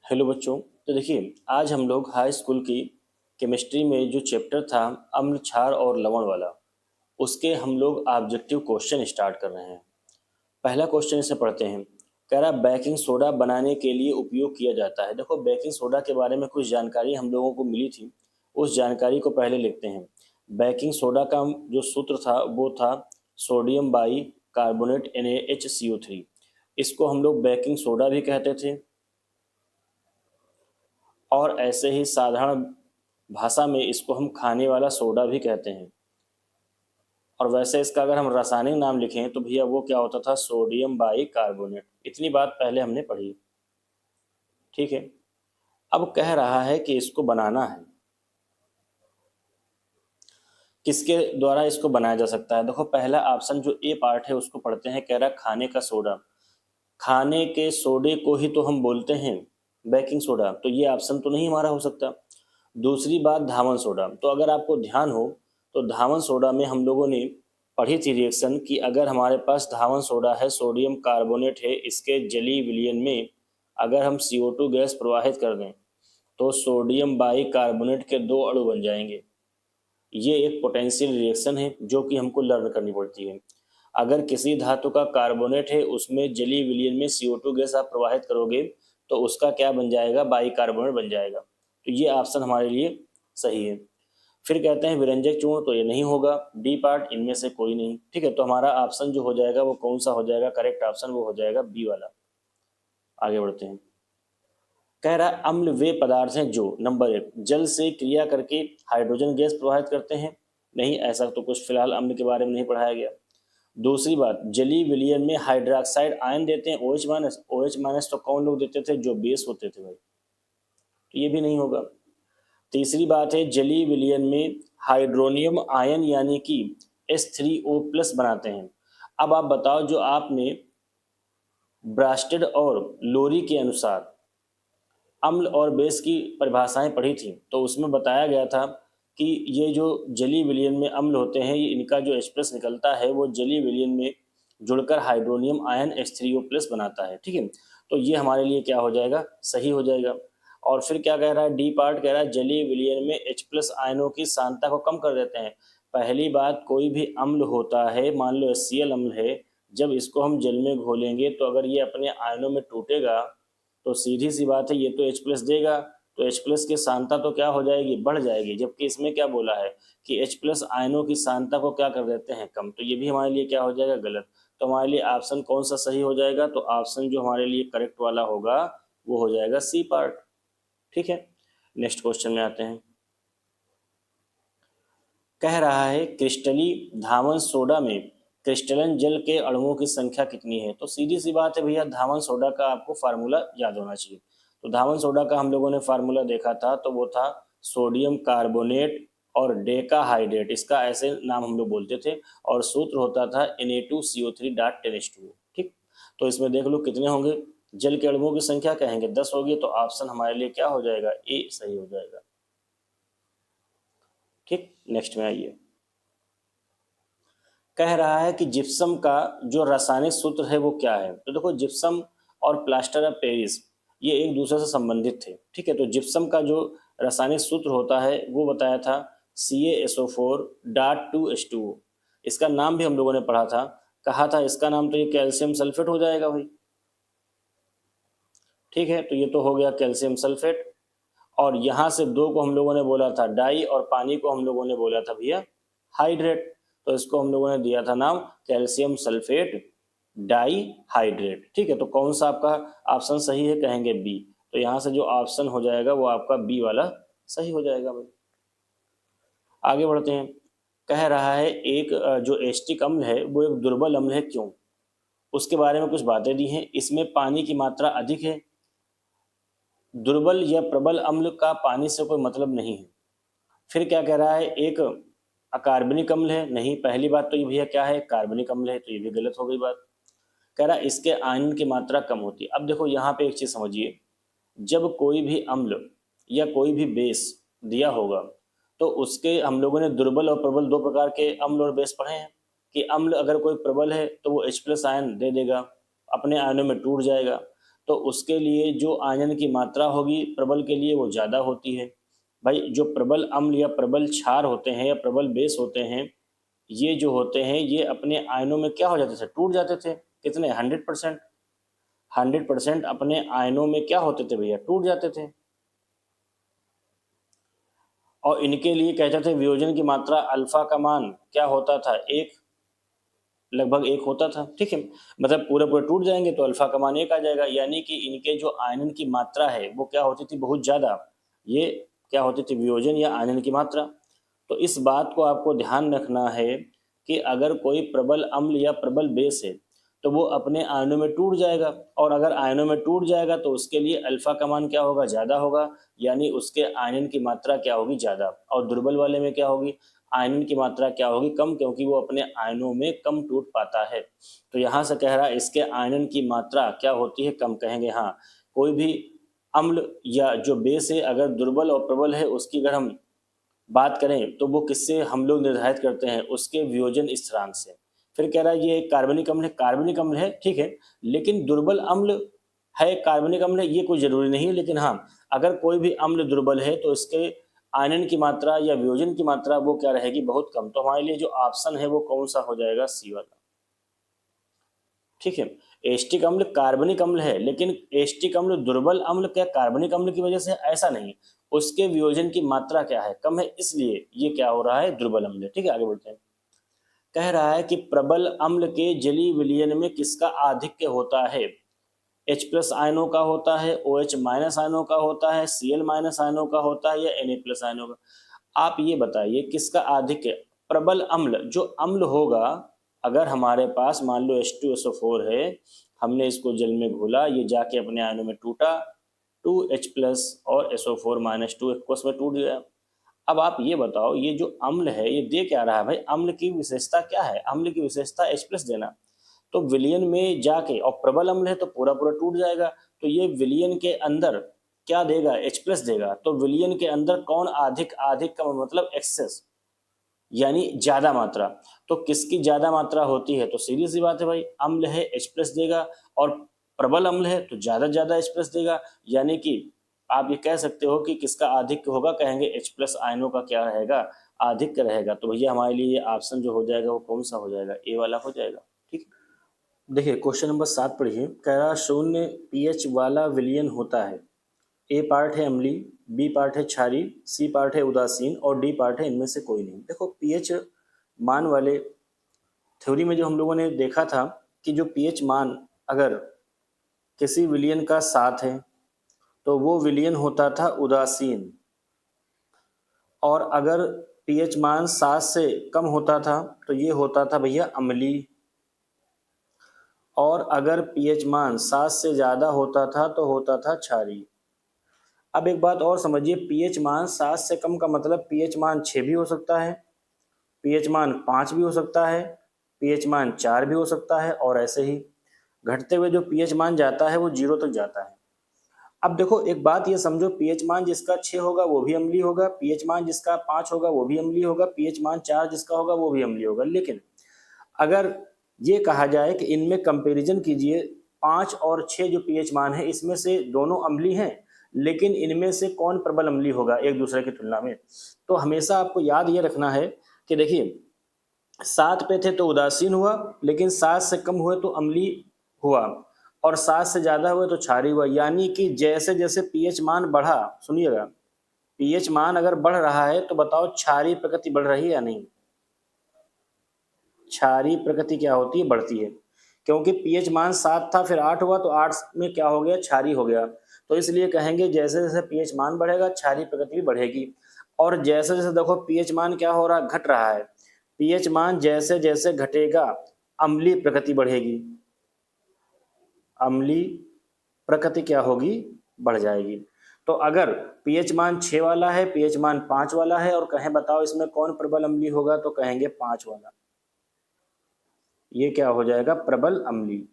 Hello बच्चों। तो देखिए, आज हम लोग हाई स्कूल की केमिस्ट्री में जो चैप्टर था अम्ल क्षार और लवण वाला, उसके हम लोग ऑब्जेक्टिव क्वेश्चन स्टार्ट कर रहे हैं। पहला क्वेश्चन इसे पढ़ते हैं। कह रहा बेकिंग सोडा बनाने के लिए उपयोग किया जाता है। देखो, बेकिंग सोडा के बारे में कुछ जानकारी हम लोगों को मिली थी, उस जानकारी को पहले लिखते हैं। बेकिंग सोडा का जो सूत्र था वो था सोडियम बाई कार्बोनेट NaHCO3। इसको हम लोग बेकिंग सोडा भी कहते थे, और ऐसे ही साधारण भाषा में इसको हम खाने वाला सोडा भी कहते हैं। और वैसे इसका अगर हम रासायनिक नाम लिखें तो भैया वो क्या होता था, सोडियम बाई कार्बोनेट। इतनी बात पहले हमने पढ़ी, ठीक है। अब कह रहा है कि इसको बनाना है, किसके द्वारा इसको बनाया जा सकता है। देखो, पहला ऑप्शन जो ए पार्ट है उसको पढ़ते हैं। कह रहा खाने का सोडा, खाने के सोडे को ही तो हम बोलते हैं बेकिंग सोडा, तो ये ऑप्शन तो नहीं हमारा हो सकता। दूसरी बात, धावन सोडा। तो अगर आपको ध्यान हो तो धावन सोडा में हम लोगों ने पढ़ी थी रिएक्शन कि अगर हमारे पास धावन सोडा है, सोडियम कार्बोनेट है, इसके जलीय विलयन में अगर हम CO2 गैस प्रवाहित कर दें तो सोडियम बाई कार्बोनेट के 2 अणु बन जाएंगे। ये एक पोटेंशियल रिएक्शन है जो कि हमको लर्न करनी पड़ती है। अगर किसी धातु का कार्बोनेट है, उसमें जलीय विलयन में CO2 गैस आप प्रवाहित करोगे तो उसका क्या बन जाएगा, बाई कार्बोनेट बन जाएगा। तो ये ऑप्शन हमारे लिए सही है। फिर कहते हैं विरंजक चूर्ण, तो ये नहीं होगा, डी पार्ट इनमें से कोई नहीं, ठीक है। तो हमारा ऑप्शन जो हो जाएगा वो कौन सा हो जाएगा, करेक्ट ऑप्शन वो हो जाएगा बी वाला। आगे बढ़ते हैं। कह रहा अम्ल वे पदार्थ हैं जो नंबर 1 जल से क्रिया करके हाइड्रोजन गैस प्रवाहित करते हैं। नहीं, ऐसा तो कुछ फिलहाल अम्ल के बारे में नहीं पढ़ाया गया। दूसरी बात, जलीय विलयन में हाइड्रोक्साइड आयन देते हैं OH-। OH- तो कौन लोग देते थे, जो बेस होते थे भाई, तो ये भी नहीं होगा। तीसरी बात है, जलीय विलयन में हाइड्रोनियम आयन यानी कि H3O+ बनाते हैं। अब आप बताओ, जो आपने ब्रास्टेड और लोरी के अनुसार अम्ल और बेस की परिभाषाएं पढ़ी थी, तो उसमें बताया गया था कि ये जो जलीय विलयन में अम्ल होते हैं, ये इनका जो H+ निकलता है वो जलीय विलयन में जुड़कर हाइड्रोनियम आयन H3O+ बनाता है, ठीक है। तो ये हमारे लिए क्या हो जाएगा, सही हो जाएगा। और फिर क्या कह रहा है, डी पार्ट कह रहा है जलीय विलयन में H+ आयनों की सांद्रता को कम कर देते हैं। पहली बात, कोई भी अम्ल होता है, मान लो HCl अम्ल है, जब इसको हम जल में घोलेंगे तो अगर ये अपने आयनों में टूटेगा तो सीधी सी बात है ये तो H+ देगा, तो H+ की सांद्रता तो क्या हो जाएगी, बढ़ जाएगी। जबकि इसमें क्या बोला है कि H+ आयनों की सांद्रता को क्या कर देते हैं, कम। तो ये भी हमारे लिए क्या हो जाएगा, गलत। तो हमारे लिए ऑप्शन कौन सा सही हो जाएगा, तो ऑप्शन जो हमारे लिए करेक्ट वाला होगा वो हो जाएगा सी पार्ट, ठीक है। नेक्स्ट क्वेश्चन में आते हैं। कह रहा है क्रिस्टली धावन सोडा में क्रिस्टलन जल के अणुओं की संख्या कितनी है। तो सीधी सी बात है भैया, धावन सोडा का आपको फार्मूला याद होना चाहिए। तो धावन सोडा का हम लोगों ने फार्मूला देखा था, तो वो था सोडियम कार्बोनेट और डेकाहाइड्रेट, इसका ऐसे नाम हम लोग बोलते थे, और सूत्र होता था Na2CO3.10:2, ठीक। तो इसमें देख लो कितने होंगे, जल के अणुओं की संख्या कहेंगे 10 होगी, तो ऑप्शन हमारे लिए क्या हो जाएगा, ए सही हो जाएगा, ठीक। नेक्स्ट में आइए। कह रहा है कि जिप्सम का जो रासायनिक सूत्र है वो क्या है। तो देखो, जिप्सम और प्लास्टर ऑफ पेरिस ये एक दूसरे से संबंधित थे, ठीक है। तो जिप्सम का जो रासायनिक सूत्र होता है वो बताया था CaSO4.2H2O। इसका नाम भी हम लोगों ने पढ़ा था, कहा था इसका नाम तो ये कैल्शियम सल्फेट हो जाएगा भाई, ठीक है। तो ये तो हो गया कैल्शियम सल्फेट, और यहाँ से दो को हम लोगों ने बोला था डाई, और पानी को हम लोगों ने बोला था भैया हाइड्रेट। तो इसको हम लोगों ने दिया था नाम कैल्शियम सल्फेट डाई हाइड्रेट, ठीक है। तो कौन सा आपका ऑप्शन सही है, कहेंगे बी। तो यहाँ से जो ऑप्शन हो जाएगा वो आपका बी वाला सही हो जाएगा भाई। आगे बढ़ते हैं। कह रहा है एक जो एस्टिक अम्ल है वो एक दुर्बल अम्ल है, क्यों। उसके बारे में कुछ बातें दी हैं। इसमें पानी की मात्रा अधिक है। दुर्बल या प्रबल अम्ल का पानी से कोई मतलब नहीं है। फिर क्या कह रहा है, एक अकार्बनिक अम्ल है। नहीं, पहली बात तो ये भैया क्या है, कार्बनिक अम्ल है, तो ये भी गलत हो गई बात। कह रहा है इसके आयन की मात्रा कम होती है। अब देखो यहाँ पे एक चीज समझिए, जब कोई भी अम्ल या कोई भी बेस दिया होगा तो उसके हम लोगों ने दुर्बल और प्रबल दो प्रकार के अम्ल और बेस पढ़े हैं। कि अम्ल अगर कोई प्रबल है तो वो H+ आयन दे देगा, अपने आयनों में टूट जाएगा। तो उसके लिए जो आयन की मात्रा होगी प्रबल के लिए वो ज़्यादा होती है। भाई जो प्रबल अम्ल या प्रबल क्षार होते हैं या प्रबल बेस होते हैं, ये जो होते हैं ये अपने आयनों में क्या हो जाते थे, टूट जाते थे। कितने? 100%। 100% अपने आयनों में क्या होते थे भैया, टूट जाते थे। और इनके लिए कहते थे वियोजन की मात्रा अल्फा का मान क्या होता था, 1, लगभग 1 होता था। ठीक है, मतलब पूरे पूरे टूट जाएंगे तो अल्फा का मान 1 आ जाएगा, यानी कि इनके जो आयनन की मात्रा है वो क्या होती थी, बहुत ज़्यादा। ये क्या होती थी, वियोजन या आयनन की मात्रा। तो इस बात को आपको ध्यान रखना है कि अगर कोई प्रबल अम्ल या प्रबल बेस है तो वो अपने आयनों में टूट जाएगा, और अगर आयनों में टूट जाएगा तो उसके लिए अल्फा का मान क्या होगा, ज़्यादा होगा, यानी उसके आयनन की मात्रा क्या होगी, ज़्यादा। और दुर्बल वाले में क्या होगी, आयनन की मात्रा क्या होगी, कम, क्योंकि वो अपने आयनों में कम टूट पाता है। तो यहाँ से कह रहा है इसके आयनन की मात्रा क्या होती है, कम। कहेंगे हाँ, कोई भी अम्ल या जो बेस है अगर दुर्बल और प्रबल है उसकी अगर हम बात करें तो वो किससे हम लोग निर्धारित करते हैं, उसके वियोजन स्थिरांक से। फिर कह रहा है ये कार्बनिक अम्ल है, कार्बनिक अम्ल है, ठीक है, लेकिन दुर्बल अम्ल है, कार्बनिक अम्ल है, ये कोई जरूरी नहीं है। लेकिन हाँ, अगर कोई भी अम्ल दुर्बल है तो इसके आयनन की मात्रा या वियोजन की मात्रा वो क्या रहेगी, बहुत कम। तो हमारे लिए जो ऑप्शन है वो कौन सा हो जाएगा, सी वाला। ठीक है, एस्टिक अम्ल कार्बनिक अम्ल है, लेकिन एस्टिक अम्ल दुर्बल अम्ल क्या कार्बनिक अम्ल की वजह से, ऐसा नहीं, उसके वियोजन की मात्रा क्या है, कम है, इसलिए ये क्या हो रहा है, दुर्बल अम्ल है। ठीक है, आगे बढ़ते हैं। कह रहा है कि प्रबल अम्ल के जलीय विलयन में किसका आधिक्य होता है, H प्लस आयनों का होता है, OH माइनस आयनों का होता है, Cl माइनस आयनों का होता है, या Na प्लस आयनों का। आप ये बताइए किसका आधिक्य। प्रबल अम्ल जो अम्ल होगा, अगर हमारे पास मान लो H2SO4 है, हमने इसको जल में घोला, ये जाके अपने आयनों में टूटा, 2H प्लस और SO4 माइनस 2 एक्वस में टूट गया। अब आप ये बताओ ये जो अम्ल है ये दे क्या रहा है भाई, अम्ल की विशेषता क्या है, अम्ल की विशेषता H प्लस देना। तो विलयन में जाके, और प्रबल अम्ल है तो पूरा पूरा टूट जाएगा, तो ये विलयन के अंदर क्या देगा, H प्लस देगा। तो विलयन के अंदर कौन अधिक, अधिक का मतलब एक्सेस, यानी ज्यादा मात्रा। तो किसकी ज्यादा मात्रा होती है, तो सीधी सी बात है भाई, अम्ल है H प्लस देगा, और प्रबल अम्ल है तो ज्यादा H प्लस देगा। यानी कि आप ये कह सकते हो कि किसका आधिक्य होगा, कहेंगे H प्लस आयनों का क्या रहेगा, आधिक्य रहेगा। तो भैया हमारे लिए ये ऑप्शन जो हो जाएगा वो कौन सा हो जाएगा, ए वाला हो जाएगा। ठीक है, देखिए क्वेश्चन नंबर 7 पढ़िए। कह रहा 0 pH वाला विलयन होता है, ए पार्ट है अम्ली, बी पार्ट है क्षारी, सी पार्ट है उदासीन और डी पार्ट है इनमें से कोई नहीं। देखो पीएच मान वाले थ्योरी में जो हम लोगों ने देखा था कि जो पीएच मान अगर किसी विलयन का 7 है तो वो विलयन होता था उदासीन, और अगर पीएच मान 7 से कम होता था तो ये होता था भैया अम्ली, और अगर पीएच मान 7 से ज़्यादा होता था तो होता था क्षारी। अब एक बात और समझिए, पीएच मान 7 से कम का मतलब पीएच मान 6 भी हो सकता है, पीएच मान 5 भी हो सकता है, पीएच मान 4 भी हो सकता है, और ऐसे ही घटते हुए जो पीएच मान जाता है वो 0 तक जाता है। अब देखो एक बात ये समझो, पीएच मान जिसका 6 होगा वो भी अम्लीय होगा, पीएच मान जिसका 5 होगा वो भी अम्लीय होगा, पीएच मान 4 जिसका होगा वो भी अम्लीय होगा। लेकिन अगर ये कहा जाए कि इनमें कंपैरिजन कीजिए, 5 और 6 जो पीएच मान है इसमें से दोनों अम्लीय हैं, लेकिन इनमें से कौन प्रबल अम्लीय होगा एक दूसरे की तुलना में। तो हमेशा आपको याद ये रखना है कि देखिए 7 पे थे तो उदासीन हुआ, लेकिन 7 से कम हुए तो अम्लीय हुआ, और 7 से ज्यादा हुए तो क्षारीय हुआ। यानी कि जैसे जैसे पीएच मान बढ़ा, सुनिएगा, पीएच मान अगर बढ़ रहा है तो बताओ क्षारीय प्रकृति बढ़ रही है या नहीं, क्षारीय प्रकृति क्या होती है, बढ़ती है। क्योंकि पीएच मान 7 था फिर 8 हुआ तो 8 में क्या हो गया, क्षारीय हो गया। तो इसलिए कहेंगे जैसे जैसे पीएच मान बढ़ेगा क्षारीय प्रकृति भी बढ़ेगी। और जैसे जैसे देखो पीएच मान क्या हो रहा है, घट रहा है, पीएच मान जैसे जैसे घटेगा अम्लीय प्रकृति बढ़ेगी, अम्लीय प्रकृति क्या होगी, बढ़ जाएगी। तो अगर पीएच मान 6 वाला है, पीएच मान 5 वाला है, और कहें बताओ इसमें कौन प्रबल अम्लीय होगा, तो कहेंगे 5 वाला, ये क्या हो जाएगा, प्रबल अम्लीय।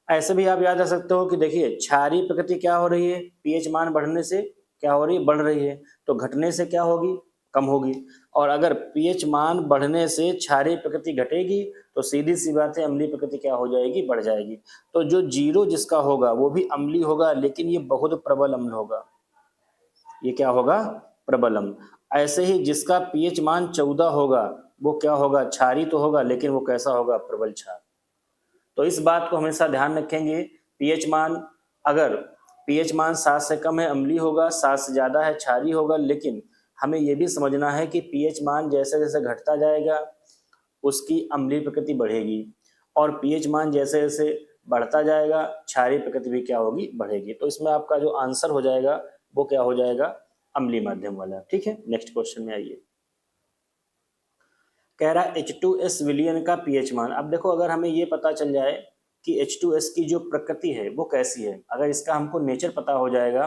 ऐसे भी आप याद रख सकते हो कि देखिए क्षारीय प्रकृति क्या हो रही है, पीएच मान बढ़ने से क्या हो रही है, बढ़ रही है, तो घटने से क्या होगी, कम होगी। और अगर पीएच मान बढ़ने से क्षारीय प्रकृति घटेगी तो सीधी सी बात है अम्लीय प्रकृति क्या हो जाएगी, बढ़ जाएगी। तो जो 0 जिसका होगा वो भी अम्लीय होगा, लेकिन ये बहुत प्रबल अम्ल होगा। ये क्या होगा, प्रबल अम्ल। ऐसे ही जिसका पीएच मान 14 होगा वो क्या होगा, क्षारीय तो होगा लेकिन वो कैसा होगा, प्रबल क्षार। तो इस बात को हमेशा ध्यान रखेंगे, पीएच मान अगर पीएच मान 7 से कम है अम्लीय होगा, 7 से ज़्यादा है क्षारीय होगा। लेकिन हमें यह भी समझना है कि पीएच मान जैसे जैसे घटता जाएगा उसकी अम्लीय प्रकृति बढ़ेगी, और पीएच मान जैसे जैसे बढ़ता जाएगा क्षारीय प्रकृति भी क्या होगी, बढ़ेगी। तो इसमें आपका जो आंसर हो जाएगा वो क्या हो जाएगा, अम्लीय माध्यम वाला। ठीक है, नेक्स्ट क्वेश्चन में आइए। कह रहा H2S विलयन का पीएच मान। अब देखो अगर हमें ये पता चल जाए कि H2S की जो प्रकृति है वो कैसी है, अगर इसका हमको नेचर पता हो जाएगा,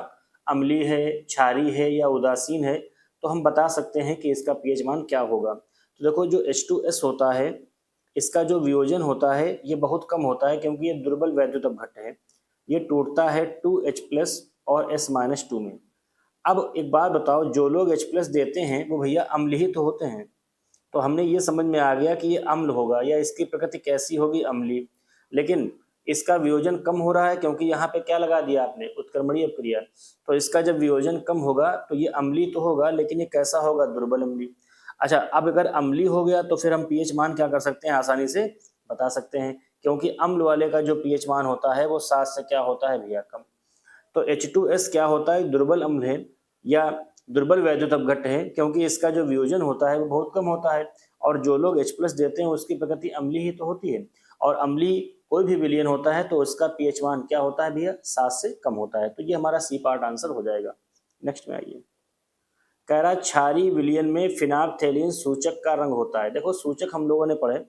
अम्लीय है, क्षारीय है या उदासीन है, तो हम बता सकते हैं कि इसका पीएच मान क्या होगा। तो देखो जो H2S होता है इसका जो वियोजन होता है ये बहुत कम होता है, क्योंकि ये दुर्बल वैद्युत अपघट्ट है। ये टूटता है 2H+ और S-2 में। अब एक बात बताओ, जो लोग H+ देते हैं वो भैया अम्लीय ही तो होते हैं। तो हमने ये समझ में आ गया कि ये अम्ल होगा या इसकी प्रकृति कैसी होगी, अम्लीय। लेकिन इसका वियोजन कम हो रहा है क्योंकि यहाँ पे क्या लगा दिया आपने, उत्क्रमणीय अपक्रिया। तो इसका जब वियोजन कम होगा तो ये अम्लीय तो होगा, लेकिन ये कैसा होगा, दुर्बल अम्लीय। अच्छा, अब अगर अम्लीय हो गया तो फिर हम पीएच मान क्या कर सकते हैं, आसानी से बता सकते हैं, क्योंकि अम्ल वाले का जो पीएच मान होता है वो 7 से क्या होता है भैया, कम। तो H2S क्या होता है, दुर्बल अम्ल है या दुर्बल वैद्युत अपघट्ट है, क्योंकि इसका जो वियोजन होता है वो बहुत कम होता है। और जो लोग H+ देते हैं उसकी प्रकृति अम्लीय ही तो होती है, और अम्लीय कोई भी विलयन होता है तो उसका पीएच मान क्या होता है भैया, 7 से कम होता है। तो ये हमारा सी पार्ट आंसर हो जाएगा। नेक्स्ट में आइए। कह रहा क्षारीय विलयन में फिनाप्थेलीन सूचक का रंग होता है। देखो सूचक हम लोगों ने पढ़े,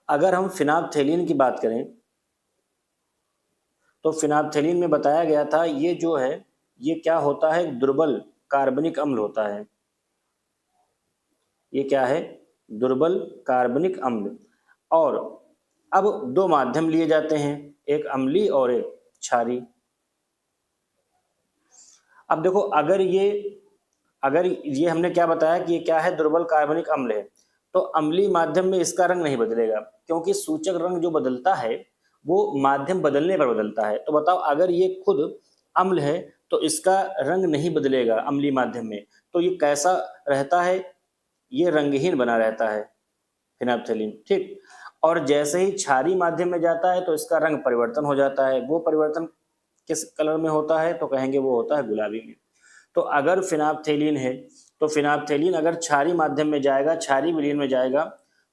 अगर हम फिनाप्थेलीन की बात करें तो फिनाप्थेलीन में बताया गया था ये जो है ये क्या होता है, दुर्बल कार्बनिक अम्ल होता है। ये क्या है, दुर्बल कार्बनिक अम्ल। और अब दो माध्यम लिए जाते हैं, एक अम्लीय और एक क्षारीय। अब देखो अगर ये हमने क्या बताया कि ये क्या है, दुर्बल कार्बनिक अम्ल है, तो अम्लीय माध्यम में इसका रंग नहीं बदलेगा, क्योंकि सूचक रंग जो बदलता है वो माध्यम बदलने पर बदलता है। तो बताओ अगर ये खुद अम्ल है तो इसका रंग नहीं बदलेगा अम्लीय माध्यम में, तो ये कैसा रहता है, ये रंगहीन बना रहता है फिनाप्थेलीन। ठीक, और जैसे ही क्षारीय माध्यम में जाता है तो इसका रंग परिवर्तन हो जाता है। वो परिवर्तन किस कलर में होता है, तो कहेंगे वो होता है गुलाबी में। तो अगर फिनाप्थेलीन है तो फिनाप्थेलीन अगर क्षारीय माध्यम में जाएगा, क्षारीय विलयन में जाएगा,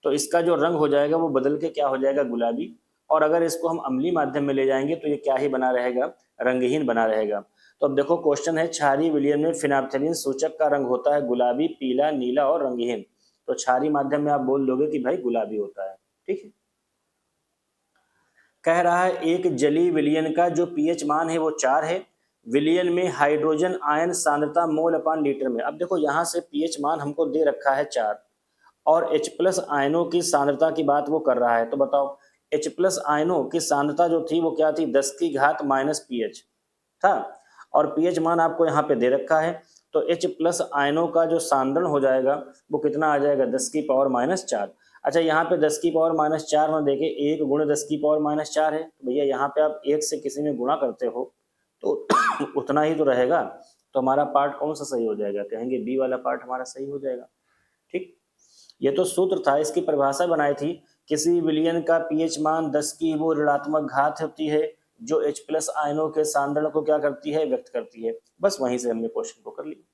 तो इसका जो रंग हो जाएगा वो बदल के क्या हो जाएगा, गुलाबी। और अगर इसको हम अम्लीय माध्यम में ले जाएंगे तो ये क्या ही बना रहेगा, रंगहीन बना रहेगा। तो अब देखो क्वेश्चन है, क्षारीय विलयन में फिनाप्थेलीन सूचक का रंग होता है गुलाबी, पीला, नीला और रंगहीन। तो क्षारीय माध्यम में आप बोल दोगे कि भाई गुलाबी होता है। ठीक है, कह रहा है एक जलीय विलयन का जो पीएच मान है वो 4 है, विलयन में हाइड्रोजन आयन सांद्रता मोल अपान लीटर में। अब देखो यहाँ से पीएच मान हमको दे रखा है 4, और H+ आयनों की सांद्रता की बात वो कर रहा है। तो बताओ H+ आयनों की सांद्रता जो थी वो क्या थी, 10⁻⁻ pH था, और पीएच मान आपको यहाँ पे दे रखा है। तो H+ आयनों का जो सांद्रण हो जाएगा वो कितना आ जाएगा, 10⁻⁴। अच्छा, यहाँ पे 10⁻⁴ में देखे 1 × 10⁻⁴ है, तो भैया यहाँ पे आप 1 से किसी में गुणा करते हो तो उतना ही तो रहेगा। तो हमारा पार्ट कौन सा सही हो जाएगा, कहेंगे बी वाला पार्ट हमारा सही हो जाएगा। ठीक, ये तो सूत्र था, इसकी परिभाषा बनाई थी, किसी विलयन का पीएच मान 10 की वो ऋणात्मक घात होती है जो H+ आयनों के सांद्रण को क्या करती है, व्यक्त करती है। बस वहीं से हमने क्वेश्चन को कर लिया।